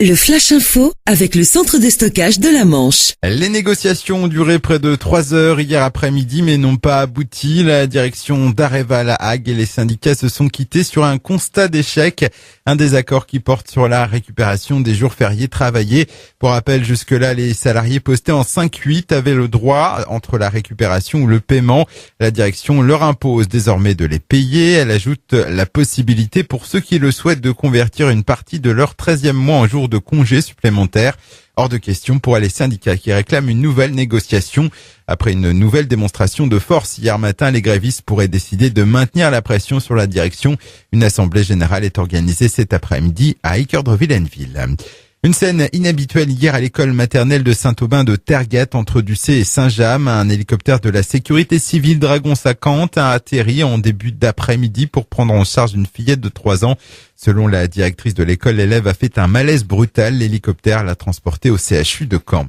Le Flash Info avec le centre de stockage de la Manche. Les négociations ont duré près de 3 heures hier après-midi mais n'ont pas abouti. La direction d'Areva à Hague et les syndicats se sont quittés sur un constat d'échec. Un désaccord qui porte sur la récupération des jours fériés travaillés. Pour rappel, jusque-là, les salariés postés en 5-8 avaient le droit entre la récupération ou le paiement. La direction leur impose désormais de les payer. Elle ajoute la possibilité pour ceux qui le souhaitent de convertir une partie de leur 13e mois en jour de congés supplémentaires. Hors de question pour les syndicats qui réclament une nouvelle négociation. Après une nouvelle démonstration de force hier matin, les grévistes pourraient décider de maintenir la pression sur la direction. Une assemblée générale est organisée cet après-midi à Équeurdreville-en-Ville. Une scène inhabituelle hier à l'école maternelle de Saint-Aubin de Tergat entre Ducé et Saint-James. Un hélicoptère de la sécurité civile Dragon 50 a atterri en début d'après-midi pour prendre en charge une fillette de 3 ans. Selon la directrice de l'école, l'élève a fait un malaise brutal. L'hélicoptère l'a transporté au CHU de Caen.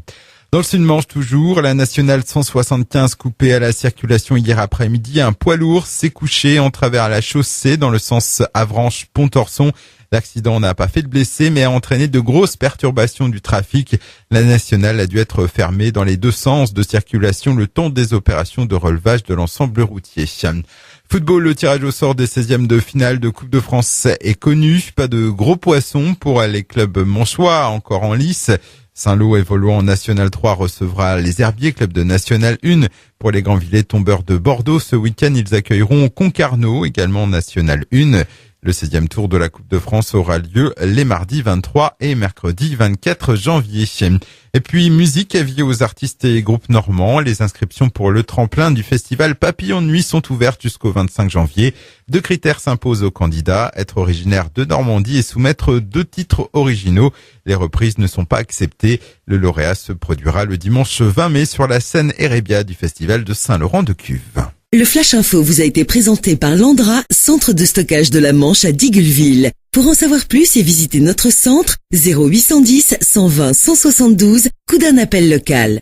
Dans le Sud-Manche toujours, la nationale 175 coupée à la circulation hier après-midi. Un poids lourd s'est couché en travers la chaussée dans le sens Avranches-Pontorson. L'accident n'a pas fait de blessés, mais a entraîné de grosses perturbations du trafic. La nationale a dû être fermée dans les deux sens de circulation le temps des opérations de relevage de l'ensemble routier. Football, le tirage au sort des 16e de finale de Coupe de France est connu. Pas de gros poissons pour les clubs manchois, encore en lice. Saint-Lô, évoluant en National 3, recevra les Herbiers, club de National 1. Pour les Grands-Villets tombeurs de Bordeaux, ce week-end, ils accueilleront Concarneau, également National 1. Le 16e tour de la Coupe de France aura lieu les mardis 23 et mercredi 24 janvier. Et puis, musique avis aux artistes et groupes normands. Les inscriptions pour le tremplin du festival Papillon de Nuit sont ouvertes jusqu'au 25 janvier. 2 critères s'imposent aux candidats, être originaire de Normandie et soumettre 2 titres originaux. Les reprises ne sont pas acceptées. Le lauréat se produira le dimanche 20 mai sur la scène Erébia du festival de Saint-Laurent-de-Cuve. Le Flash Info vous a été présenté par Landra, centre de stockage de la Manche à Digueulville. Pour en savoir plus et visiter notre centre, 0810 120 172, coup d'un appel local.